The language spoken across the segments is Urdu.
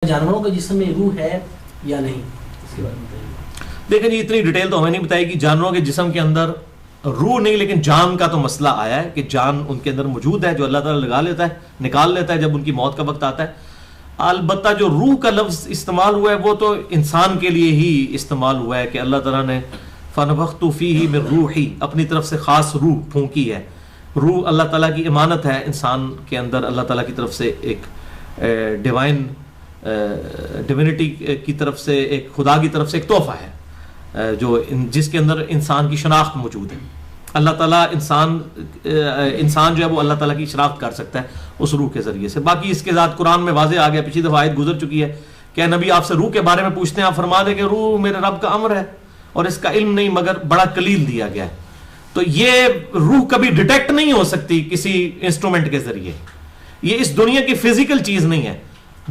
جانوروں کے جسم میں روح ہے یا نہیں، اس کے بارے میں بتائیے۔ دیکھیں جی اتنی ڈیٹیل تو ہمیں نہیں بتائی کہ جانوروں کے جسم کے اندر روح نہیں، لیکن جان کا تو مسئلہ آیا ہے کہ جان ان کے اندر موجود ہے جو اللہ تعالیٰ لگا لیتا ہے، نکال لیتا ہے جب ان کی موت کا وقت آتا ہے۔ البتہ جو روح کا لفظ استعمال ہوا ہے وہ تو انسان کے لیے ہی استعمال ہوا ہے کہ اللہ تعالیٰ نے فنفخت فیہ من روحی اپنی طرف سے خاص روح پھونکی ہے۔ روح اللہ تعالیٰ کی امانت ہے انسان کے اندر، اللہ تعالیٰ کی طرف سے ایک ڈیوینٹی کی طرف سے، ایک خدا کی طرف سے ایک تحفہ ہے جو جس کے اندر انسان کی شناخت موجود ہے۔ اللہ تعالیٰ انسان جو ہے وہ اللہ تعالیٰ کی شناخت کر سکتا ہے اس روح کے ذریعے سے۔ باقی اس کے ذات قرآن میں واضح آ گیا، پچھلی دفعہ آیت گزر چکی ہے کہ نبی آپ سے روح کے بارے میں پوچھتے ہیں، آپ فرما دیں کہ روح میرے رب کا امر ہے اور اس کا علم نہیں مگر بڑا قلیل دیا گیا ہے۔ تو یہ روح کبھی ڈیٹیکٹ نہیں ہو سکتی کسی انسٹرومنٹ کے ذریعے، یہ اس دنیا کی فزیکل چیز نہیں ہے۔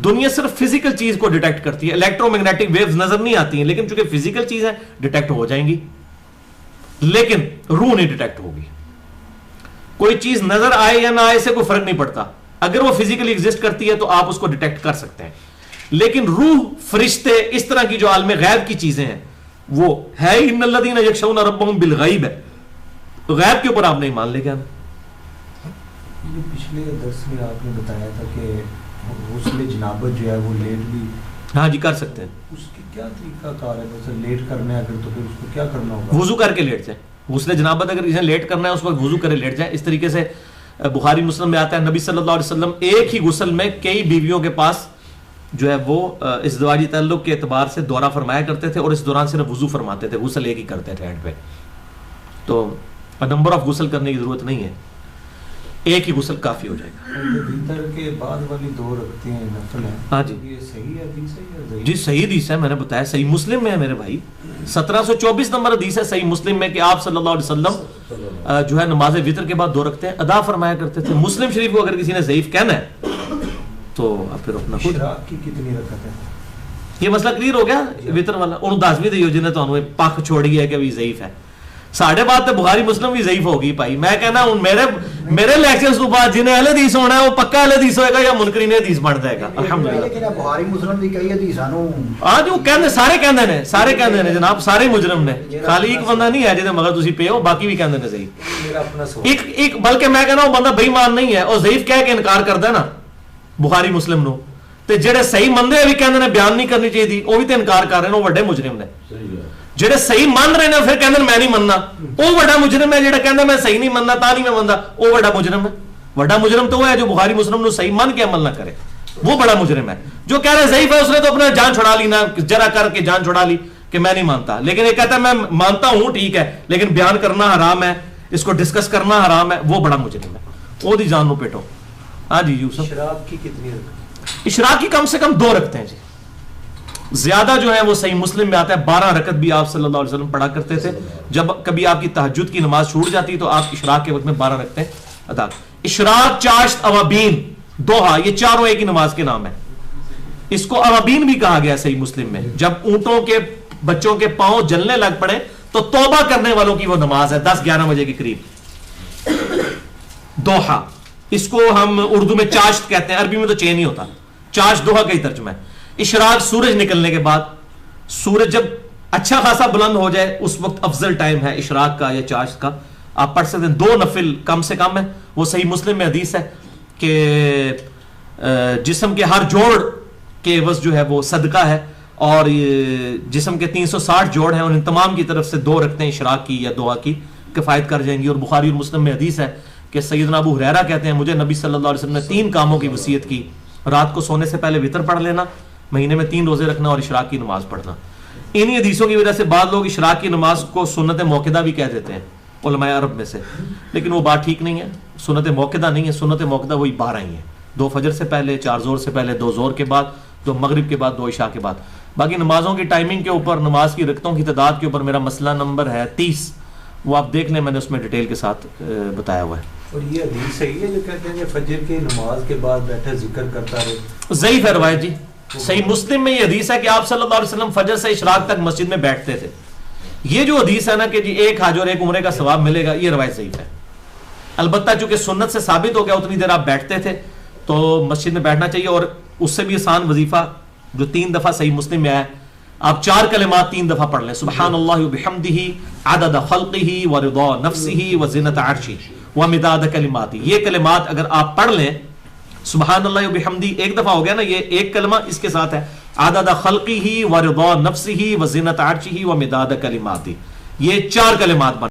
دنیا صرف فزیکل چیز کو ڈیٹیکٹ کرتی ہے، الیکٹرو میگنیٹک ویوز نظر نہیں آتی ہیں، لیکن چونکہ فزیکل چیز ہے ڈیٹیکٹ ہو جائیں گی، لیکن روح نہیں ڈیٹیکٹ ہوگی۔ کوئی چیز نظر آئے یا نہ آئے سے کوئی فرق نہیں پڑتا، اگر وہ فزیکلی ایگزسٹ کرتی ہے تو آپ اس کو ڈیٹیکٹ کر سکتے ہیں، لیکن روح، فرشتے، اس طرح کی جو عالم غیب کی چیزیں ہیں وہ ہے ان الذین یخشون ربهم بالغیب ہے، تو غیب کے اوپر آپ نہیں مان لے گا۔ یہ پچھلے درس میں آپ نے بتایا تھا کہ غسل جنابت جو ہے وہ لیٹ بھی ہاں جی کر سکتے ہیں، اس کی کیا طریقہ کار ہے؟ ویسے لیٹ کرنا ہے اگر تو پھر اس کو کیا کرنا ہوگا؟ وضو کر کے لیٹ جائیں۔ غسل جنابت اگر اسے لیٹ کرنا ہے اس وقت وضو کرے لیٹ جائیں۔ اس طریقے سے بخاری مسلم میں آتا ہے نبی صلی اللہ علیہ وسلم ایک ہی غسل میں کئی بیویوں کے پاس جو ہے وہ ازدواجی تعلق کے اعتبار سے دورہ فرمایا کرتے تھے اور اس دوران صرف وضو فرماتے تھے، غسل ایک ہی کرتے تھے اینڈ پہ، تو نمبر آف غسل کرنے کی ضرورت نہیں ہے، ایک ہی غسل کافی ہو جائے گا۔ وتر کے بعد والی دو رکھتے ہیں نفل ہے، ہاں جی یہ صحیح حدیث ہے یا ضعیف؟ جی صحیح حدیث ہے، میں نے بتایا صحیح مسلم میں ہے میرے بھائی، 1724 نمبر حدیث ہے صحیح مسلم میں کہ آپ صلی اللہ علیہ وسلم جو ہے نماز وتر کے بعد دو رکھتے ہیں ادا فرمایا کرتے تھے۔ مسلم شریف کو اگر کسی نے ضعیف کہنا ہے تو اب پھر اپنا خود اشراق کی کتنی رکعت ہے؟ یہ مسئلہ کلیئر ہو گیا وتر والا، اور دس بھی دیو جنہیں تو پاک چھوڑی ہے کہ بھی ضعیف ہے، ساڑھے بات تو بخاری مسلم بھی ضعیف ہوگی بھائی۔ میں کہنا ہوں میرے لیکچرز تو بعد جنہیں اہل حدیث ہونا ہے وہ پکا اہل حدیث ہوئے گا یا منکرین حدیث بن جائے گا الحمدللہ۔ لیکن بخاری مسلم دی کئی حدیثاں نو ہاں جو کہندے سارے کہندے نے جناب، سارے مجرم نے، خالی ایک بندہ نہیں ہے جہاں مگر تسی پے ہو، باقی بھی کہندے نے ضعیف۔ میرا اپنا سوال ایک بلکہ میں کہنا ہوں بندہ بے ایمان نہیں ہے اور ضعیف کہہ کے انکار کردا ہے نا بخاری مسلم نو، تے جڑے صحیح مندے بھی کہندے نے بیان نہیں کرنی چاہیے دی، وہ بھی تے انکار کر رہے نے، وہ بڑے مجرم نے۔ جڑے صحیح مان رہے ہیں پھر کہندے میں نہیں مننا، وہ بڑا مجرم ہے۔ جڑا کہندا میں صحیح نہیں مننا تا نہیں میں مندا، وہ بڑا مجرم ہے۔ بڑا مجرم تو وہ ہے جو بخاری مسلم نو صحیح مان کے عمل نہ کرے، وہ بڑا مجرم ہے۔ جو کہہ رہے ضعیف ہے اس نے تو اپنا جان چھڑا لی نا، جرا کر کے جان چھڑا لی کہ میں نہیں مانتا، لیکن یہ کہتا ہے میں مانتا ہوں ٹھیک ہے لیکن بیان کرنا حرام ہے، اس کو ڈسکس کرنا حرام ہے، وہ بڑا مجرم ہے، وہ دی جان نو پیٹو۔ ہاں جی یوسف، اشراق کی کتنی رکعت؟ اشراق کی کم سے کم 2 رکھتے ہیں جی، زیادہ جو ہے وہ صحیح مسلم میں آتا ہے 12 رکعت بھی آپ صلی اللہ علیہ وسلم پڑھا کرتے تھے۔ جب کبھی آپ کی تہجد کی نماز چھوٹ جاتی تو آپ اشراق کے وقت میں 12 رکعتیں ادا۔ اشراق، چاشت، اوابین، دوحہ، یہ چاروں ایک ہی نماز کے نام ہے۔ اس کو اوابین بھی کہا گیا صحیح مسلم میں، جب اونٹوں کے بچوں کے پاؤں جلنے لگ پڑے تو توبہ کرنے والوں کی وہ نماز ہے 10-11 بجے کے قریب، دوحہ۔ اس کو ہم اردو میں چاشت کہتے ہیں، عربی میں تو چین نہیں ہوتا، چاشت دوحہ کا ہی ترجمہ ہے۔ اشراق سورج نکلنے کے بعد، سورج جب اچھا خاصا بلند ہو جائے اس وقت افضل ٹائم ہے اشراق کا یا چاشت کا، آپ پڑھ سکتے ہیں۔ 2 نفل کم سے کم ہے، وہ صحیح مسلم میں حدیث ہے کہ جسم کے ہر جوڑ کے عوض جو ہے وہ صدقہ ہے، اور جسم کے 360 جوڑ ہیں اور ان تمام کی طرف سے 2 رکھتے ہیں اشراق کی یا دعا کی کفایت کر جائیں گی۔ اور بخاری اور مسلم میں حدیث ہے کہ سیدنا ابو ہریرہ کہتے ہیں مجھے نبی صلی اللہ علیہ وسلم نے 3 کاموں کی وصیت کی، رات کو سونے سے پہلے وتر پڑھ لینا، مہینے میں 3 روزے رکھنا اور اشراق کی نماز پڑھنا۔ انہی حدیثوں کی وجہ سے بعض لوگ اشراق کی نماز کو سنت موقدہ بھی کہہ دیتے ہیں علماء عرب میں سے، لیکن وہ بات ٹھیک نہیں ہے، سنت موقدہ نہیں ہے، سنت موقدہ وہی 12 ہی ہیں، 2 فجر سے پہلے، 4 ظہر سے پہلے، 2 ظہر کے بعد، 2 مغرب کے بعد، 2 عشاء کے بعد۔ باقی نمازوں کی ٹائمنگ کے اوپر، نماز کی رکعتوں کی تعداد کے اوپر میرا مسئلہ نمبر ہے 30، وہ آپ دیکھ لیں، میں نے اس میں ڈیٹیل کے ساتھ بتایا ہوا ہے۔ اور یہ حدیث صحیح ہے جو کہتے ہیں کہ فجر کی نماز کے بعد بیٹھا ذکر کرتا رہے؟ ضعیف ہے روایت جی، صحیح مسلم میں یہ حدیث ہے کہ آپ صلی اللہ علیہ وسلم فجر سے اشراق تک مسجد میں بیٹھتے تھے۔ یہ جو حدیث ہے نا کہ جی 1 حج اور 1 عمرے کا ثواب ملے گا، یہ روایت ضعیف ہے۔ البتہ چونکہ سنت سے ثابت ہو گیا اتنی دیر آپ بیٹھتے تھے تو مسجد میں بیٹھنا چاہیے، اور اس سے بھی آسان وظیفہ جو 3 دفعہ صحیح مسلم میں آیا ہے. آپ 4 کلمات 3 دفعہ پڑھ لیں. سبحان اللہ وبحمدہ عدد خلقہ ورضا نفسہ وزنۃ عرشہ ومداد کلماتہ. یہ کلمات اگر آپ پڑھ لیں, سبحان اللہ وبحمدہ ایک دفعہ ہو گیا نا, یہ ایک کلمہ اس کے ساتھ ہے عدد خلقہ ورضا نفسہ وزنۃ عرشہ ومداد کلماتہ, یہ 4 کلمات بن